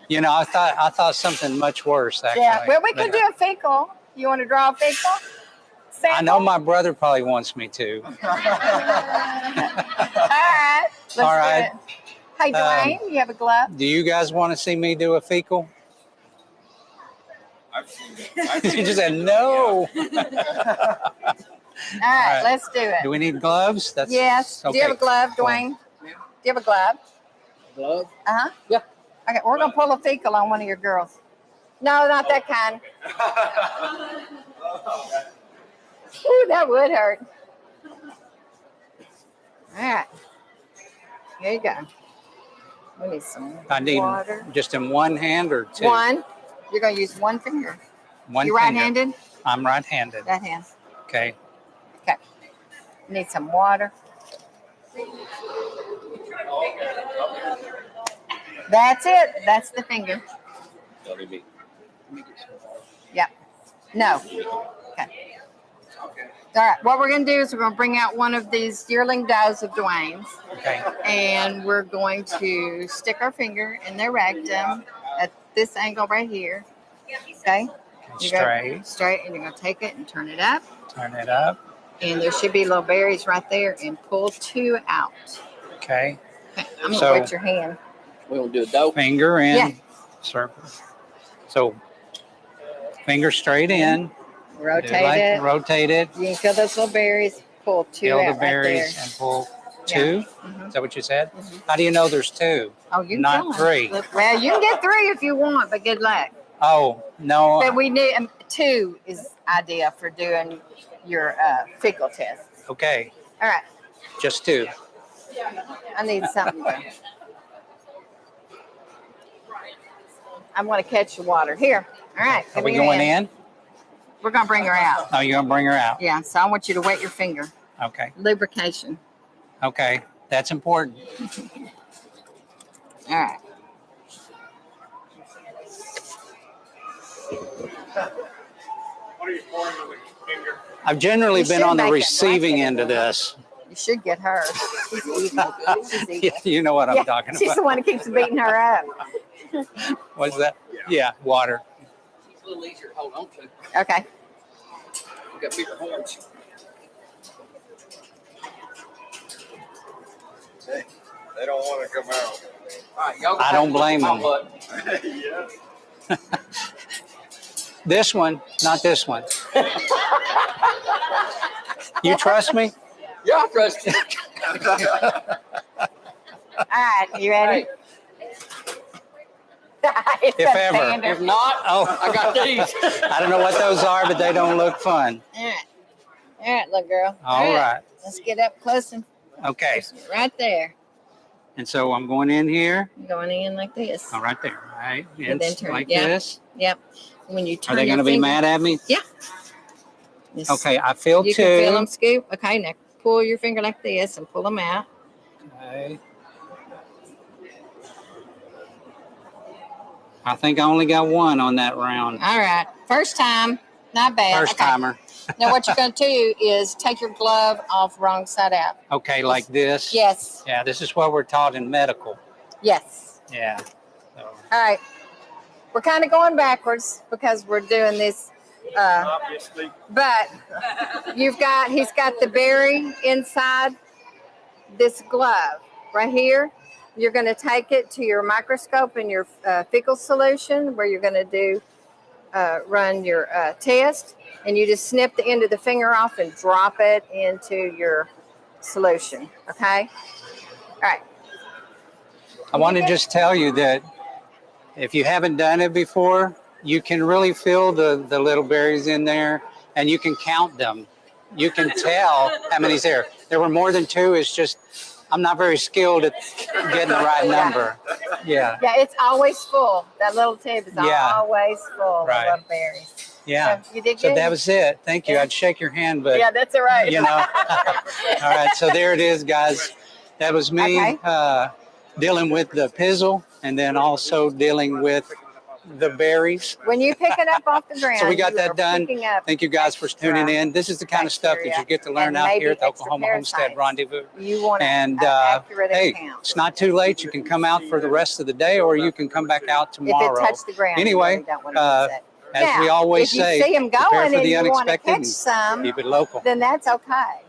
You know, I thought something much worse, actually. Yeah, well, we could do a fecal. You want to draw a fecal? Sample? I know my brother probably wants me to. All right. Let's All right. do it. Hey, Dwayne, you have a glove? Do you guys want to see me do a fecal? I've seen it. You just said no. All right, let's do it. Do we need gloves? That's Yes. Okay. Do you have a glove, Dwayne? Do you have a glove? Glove? Uh-huh. Yeah. Okay, we're going to pull a fecal on one of your girls. No, not that kind. Ooh, that would hurt. All right. Here you go. We need some I need water. just in one hand or two? One. You're going to use one finger. One You finger. right-handed? I'm right-handed. That hand. Okay. Okay. Need some water. That's it. That's the finger. Yep. No. Okay. All right. What we're going to do is we're going to bring out one of these yearling does of Dwayne's. Okay. And we're going to stick our finger in their rectum at this angle right here. Okay. Straight. Straight. And you're going to take it and turn it up. Turn it up. And there should be little berries right there, and pull two out. Okay. Okay, I'm going to So- wet your hand. We gonna do a dope. Finger in. Yeah. Circle. So finger straight in. Rotate it. Rotate it. You can feel those little berries. Pull two Peel out the berries right and pull Yeah. two. Mhm. Is that what you said? Mhm. How do you know there's two? Oh, you can Not feel 'em. three. Look, well, you can get three if you want, but good luck. Oh, no. But we need two is idea for doing your fecal test. Okay. All right, Just two. I need something. I'm going to catch the water here. All right, Are give we me your going hand. in? We're going to bring her out. Oh, you're going to bring her out? Yeah, so I want you to wet your finger. Okay. Lubrication. Okay. That's important. All right. What are you pouring on the finger? I've generally You been should on the make it receiving like end of this. You should get her. She's evil. She's evil. You know what I'm Yeah, talking she's about. the one that keeps beating her up. What's that? Yeah, water. It's a little easier to hold on to. Okay. We got bigger horns. They don't want to come out. All right, y'all. I don't blame them. Yeah. This one, not this one. You trust me? Yeah, I trust you. All right. You ready? It's If a ever. pander. If not, Oh, I got these. I don't know what those are, but they don't look fun. All right. All right, little girl. All right. Let's get up close and Okay. right there. And so I'm going in here. Going in like this. Oh, right there. Right. And then turn, like yeah. this. Yep. When you turn Are they your going to be finger- mad at me? Yeah. Just- Okay. I feel You two. can feel them scoop. Okay, now pull your finger like this and pull them out. Okay. I think I only got one on that round. All right. First time. Not bad. First Okay. timer. Now what you're going to do is take your glove off wrong side out. Okay, like this. Yes. Yeah, this is what we're taught in medical. Yes. Yeah. So, All right. We're kind of going backwards because we're doing this. Obviously. But he's got the berry inside this glove right here. You're going to take it to your microscope in your fecal solution where you're going to run your test, and you just snip the end of the finger off and drop it into your solution. Okay. All right. I want to just tell you that if you haven't done it before, you can really feel the little berries in there, and you can count them. You can tell how many's there. There were more than two. It's just I'm not very skilled at getting the right number. Yeah. Yeah, it's always full. That little tube is Yeah. always full Right. of little berries. Yeah. So you did So good. that was it. Thank you. Yeah. I'd shake your hand, but Yeah, that's all right. you know. All right. So there it is, guys. That was me Okay. dealing with the pizzle, and then also dealing with the berries. When you pick it up off the ground, So we got you that are done. picking up Thank you guys for extra tuning in. This is the kind of stuff that you get to learn and out maybe here at the extra Oklahoma Homestead parasites. Rendezvous. You want And an accurate hey, account. it's not too late. You can come out for the rest of the day, or you can come back out If tomorrow. it touched the ground, Anyway, you really don't want to use it. as we Now, always if you say, see them prepare going for and the you want to unexpected catch and some, keep it local. then that's okay.